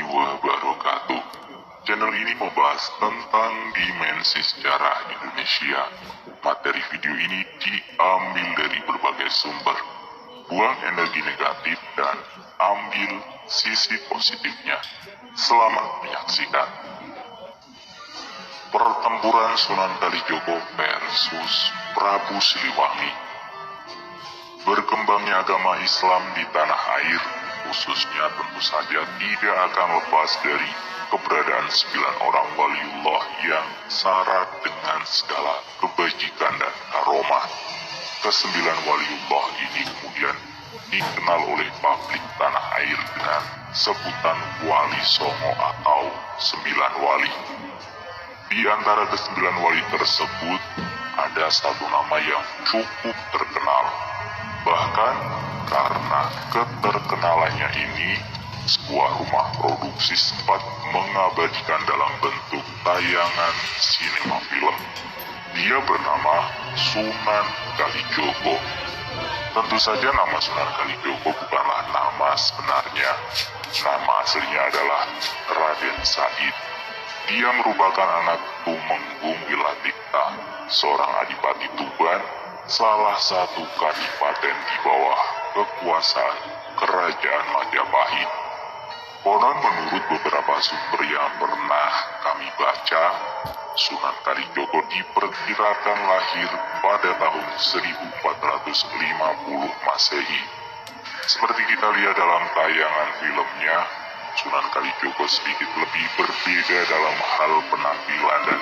wabarakatuh. Channel ini membahas tentang dimensi sejarah Indonesia. Materi video ini diambil dari berbagai sumber. Buang energi negatif dan ambil sisi positifnya. Selamat menyaksikan. Pertempuran Sunan Kalijogo versus Prabu Siliwangi. Berkembangnya agama Islam di tanah air, khususnya tentu saja tidak akan lepas dari keberadaan 9 orang waliullah yang syarat dengan segala kebajikan dan karomah. Kesembilan waliullah ini kemudian dikenal oleh publik tanah air dengan sebutan Wali Songo atau 9 wali. Di antara ke-9 wali tersebut ada satu nama yang cukup terkenal. Bahkan karena keterkenalannya ini, sebuah rumah produksi sempat mengabadikan dalam bentuk tayangan sinema film. Dia bernama Sunan Kalijogo. Tentu saja nama Sunan Kalijogo bukanlah nama sebenarnya. Nama aslinya adalah Raden Said. Dia merupakan anak Tumenggung Wilatikta, seorang adipati Tuban, salah satu kadipaten di bawah kekuasaan Kerajaan Majapahit. Konon menurut beberapa sumber yang pernah kami baca, Sunan Kalijogo diperkirakan lahir pada tahun 1450 Masehi. Seperti kita lihat dalam tayangan filmnya, Sunan Kalijogo sedikit lebih berbeda dalam hal penampilan dan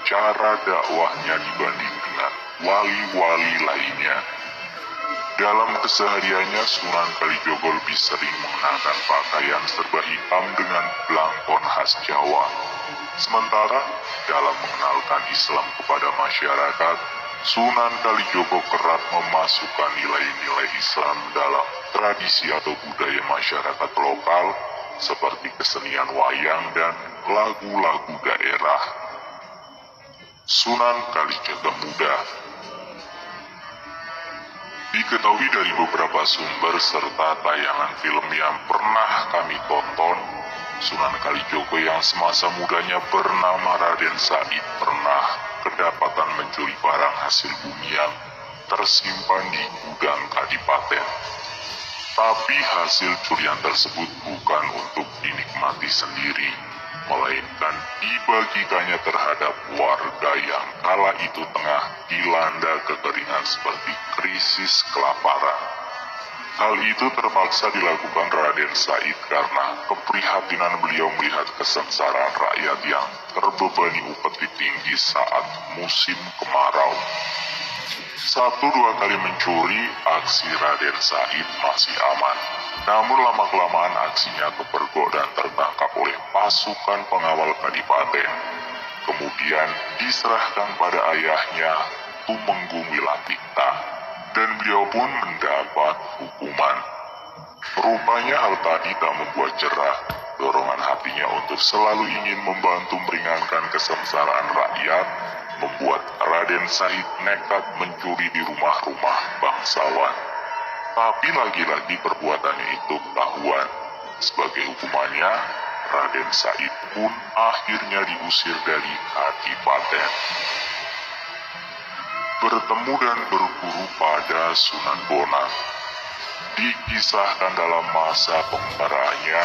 cara dakwahnya dibanding dengan wali-wali lainnya. Dalam kesehariannya, Sunan Kalijogo lebih sering mengenakan pakaian serba hitam dengan belangkon khas Jawa. Sementara dalam mengenalkan Islam kepada masyarakat, Sunan Kalijogo kerap memasukkan nilai-nilai Islam dalam tradisi atau budaya masyarakat lokal, seperti kesenian wayang dan lagu-lagu daerah. Sunan Kalijaga Muda. Diketahui dari beberapa sumber serta tayangan film yang pernah kami tonton, Sunan Kalijogo yang semasa mudanya bernama Raden Said pernah kedapatan mencuri barang hasil bumi yang tersimpan di gudang kadipaten. Tapi hasil curian tersebut bukan untuk dinikmati sendiri, melainkan dibagikannya terhadap warga yang kala itu tengah dilanda kekeringan seperti krisis kelaparan. Hal itu terpaksa dilakukan Raden Said karena keprihatinan beliau melihat kesengsaraan rakyat yang terbebani upeti tinggi saat musim kemarau. 1-2 kali mencuri, aksi Raden Said masih aman. Namun lama-kelamaan aksinya kepergok dan tertangkap oleh pasukan pengawal kadipaten. Kemudian diserahkan pada ayahnya, Tumenggung Wilatikta, dan beliau pun mendapat hukuman. Rupanya hal tadi tak membuat cerah dorongan hatinya untuk selalu ingin membantu meringankan kesengsaraan rakyat, membuat Raden Said nekat mencuri di rumah-rumah bangsawan. Tapi lagi-lagi perbuatannya itu ketahuan. Sebagai hukumannya, Raden Said pun akhirnya diusir dari kadipaten. Bertemu dan berguru pada Sunan Bonang. Dikisahkan dalam masa pengembaraannya,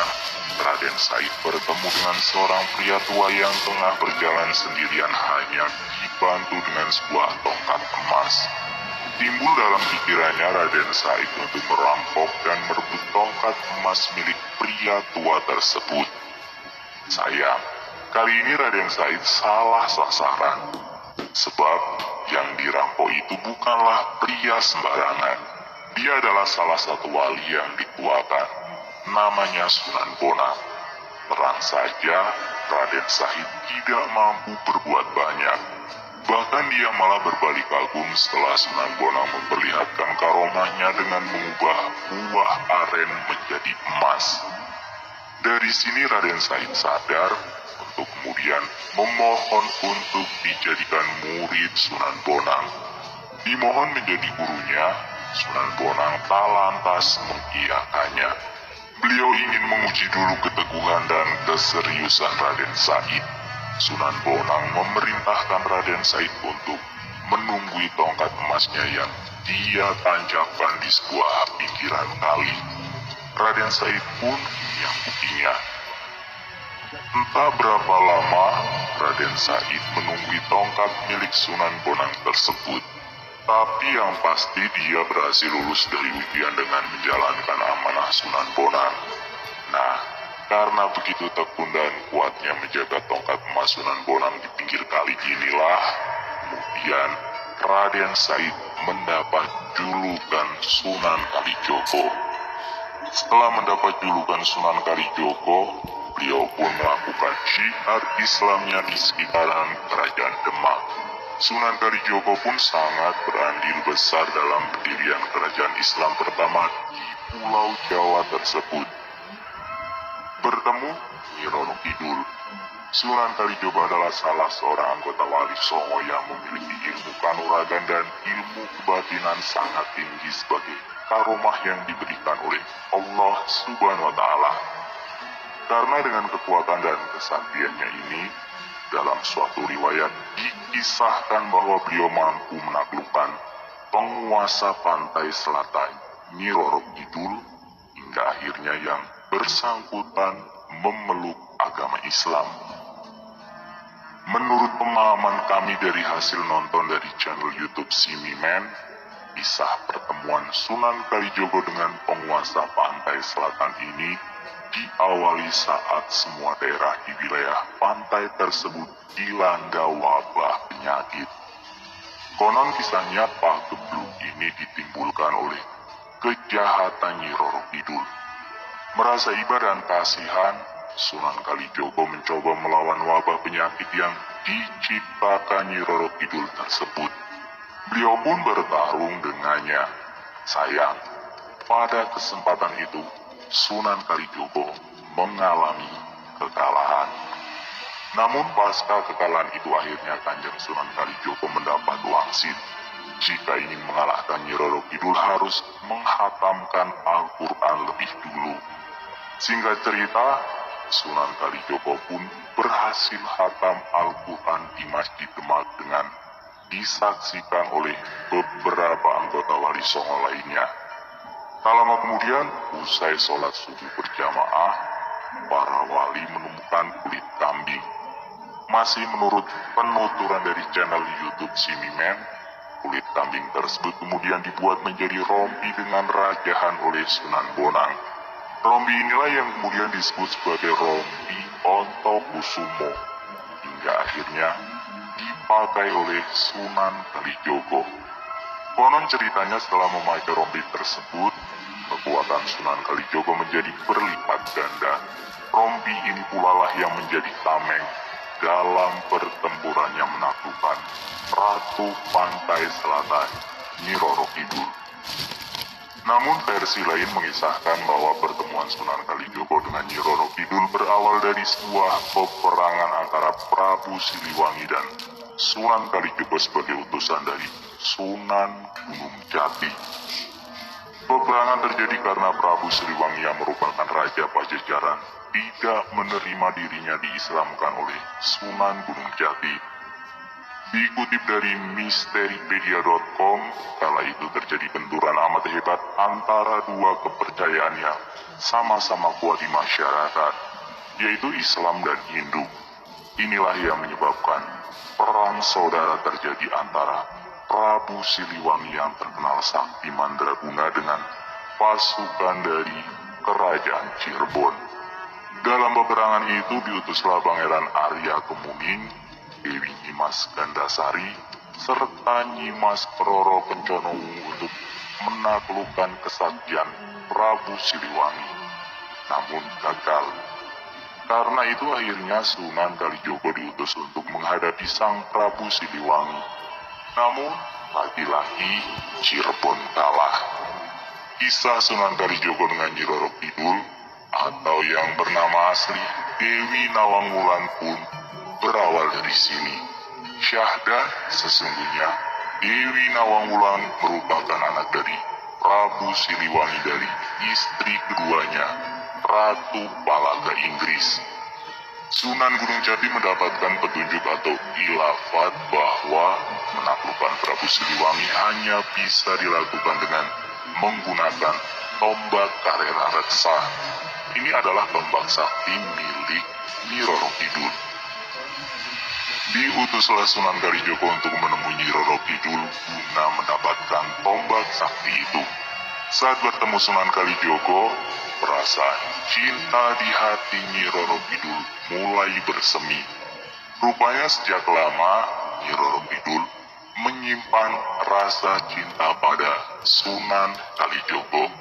Raden Said bertemu dengan seorang pria tua yang tengah berjalan sendirian hanya dibantu dengan sebuah tongkat emas. Timbul dalam pikirannya Raden Said untuk merampok dan merebut tongkat emas milik pria tua tersebut. Sayang, kali ini Raden Said salah sasaran. Sebab yang dirampok itu bukanlah pria sembarangan. Dia adalah salah satu wali yang dituakan. Namanya Sunan Bonang. Terang saja, Raden Said tidak mampu berbuat banyak. Bahkan dia malah berbalik kagum setelah Sunan Bonang memperlihatkan karomahnya dengan mengubah buah aren menjadi emas. Dari sini Raden Said sadar untuk kemudian memohon untuk dijadikan murid Sunan Bonang. Dimohon menjadi gurunya, Sunan Bonang tak lantas mengiyakannya. Beliau ingin menguji dulu keteguhan dan keseriusan Raden Said. Sunan Bonang memerintahkan Raden Said untuk menunggui tongkat emasnya yang dia tancapkan di sebuah pinggiran kali. Raden Said pun menyangkutinya. Entah berapa lama Raden Said menunggui tongkat milik Sunan Bonang tersebut. Tapi yang pasti dia berhasil lulus dari ujian dengan menjalankan amanah Sunan Bonang. Nah, karena begitu tekun dan kuatnya menjaga tongkat emas Sunan Bonang di pinggir kali inilah, kemudian Raden Said mendapat julukan Sunan Kalijogo. Setelah mendapat julukan Sunan Kalijogo, beliau pun melakukan syiar Islamnya di sekitaran kerajaan Demak. Sunan Kalijogo pun sangat berandil besar dalam pendirian kerajaan Islam pertama di Pulau Jawa tersebut. Bertemu Nyi Roro Kidul. Sunan Kalijogo adalah salah seorang anggota Wali Songo yang memiliki ilmu kanuragan dan ilmu kebatinan sangat tinggi sebagai karomah yang diberikan oleh Allah Subhanahu wa Ta'ala. Karena dengan kekuatan dan kesaktiannya ini, dalam suatu riwayat dikisahkan bahwa beliau mampu menaklukkan penguasa pantai selatan Nyi Roro Kidul hingga akhirnya yang bersangkutan memeluk agama Islam. Menurut pemahaman kami dari hasil nonton dari channel YouTube Simimen, kisah pertemuan Sunan Kalijogo dengan penguasa pantai selatan ini diawali saat semua daerah di wilayah pantai tersebut dilanda wabah penyakit. Konon kisahnya pagebluk ini ditimbulkan oleh kejahatan Nyi Roro Kidul. Merasa iba dan kasihan, Sunan Kalijogo mencoba melawan wabah penyakit yang diciptakan Nyi Roro Kidul tersebut. Beliau pun bertarung dengannya. Sayang, pada kesempatan itu Sunan Kalijogo mengalami kekalahan. Namun pasca kekalahan itu akhirnya Kanjeng Sunan Kalijogo mendapat wangsit. Jika ingin mengalahkan Nyi Roro Kidul harus menghatamkan Al-Quran lebih dulu. Singkat cerita, Sunan Kalijogo pun berhasil hatam Al-Quran di Masjid Demak dengan disaksikan oleh beberapa anggota Wali Songo lainnya. Tak lama kemudian, usai sholat subuh berjamaah, para wali menemukan kulit kambing. Masih menurut penuturan dari channel YouTube Simimen, kulit kambing tersebut kemudian dibuat menjadi rompi dengan rajahan oleh Sunan Bonang. Rompi inilah yang kemudian disebut sebagai rompi Ontokusumo, hingga akhirnya dipakai oleh Sunan Kalijogo. Konon ceritanya setelah memakai rompi tersebut, kekuatan Sunan Kalijogo menjadi berlipat ganda. Rompi ini pula lah yang menjadi tameng dalam pertempuran yang menaklukkan Ratu Pantai Selatan Nyi Roro Kidul. Namun versi lain mengisahkan bahwa pertemuan Sunan Kalijogo dengan Nyi Roro Kidul berawal dari sebuah peperangan antara Prabu Siliwangi dan Sunan Kalijogo sebagai utusan dari Sunan Gunung Jati. Peperangan terjadi karena Prabu Siliwangi yang merupakan Raja Pajajaran tidak menerima dirinya diislamkan oleh Sunan Gunung Jati. Dikutip dari Misteripedia.com, kala itu terjadi benturan amat hebat antara dua kepercayaan yang sama-sama kuat di masyarakat, yaitu Islam dan Hindu. Inilah yang menyebabkan perang saudara terjadi antara Prabu Siliwangi yang terkenal sakti mandraguna dengan pasukan dari Kerajaan Cirebon. Dalam peperangan itu diutuslah Pangeran Arya Kemuning, Dewi Nyimas Gandasari, serta Nyimas Roro Kencono untuk menaklukkan kesaktian Prabu Siliwangi. Namun gagal. Karena itu akhirnya Sunan Kalijogo diutus untuk menghadapi sang Prabu Siliwangi. Namun, lagi-lagi Cirebon kalah. Kisah Sunan Kalijogo dengan Nyi Roro Kidul atau yang bernama asli Dewi Nawangwulan pun berawal dari sini. Syahda sesungguhnya Dewi Nawangwulan merupakan anak dari Prabu Siliwangi dari istri keduanya, Ratu Palaga Inggris. Sunan Gunung Jati mendapatkan petunjuk atau ilafat bahwa menaklukkan Prabu Siliwangi hanya bisa dilakukan dengan menggunakan tombak Karera Reksa. Ini adalah tombak sakti milik Nyi Roro Kidul. Diutuslah Sunan Kalijogo untuk menemui Nyi Roro Kidul guna mendapatkan tombak sakti itu. Saat bertemu Sunan Kalijogo, perasaan cinta di hati Nyi Roro Kidul mulai bersemi. Rupanya sejak lama Nyi Roro Kidul menyimpan rasa cinta pada Sunan Kalijogo.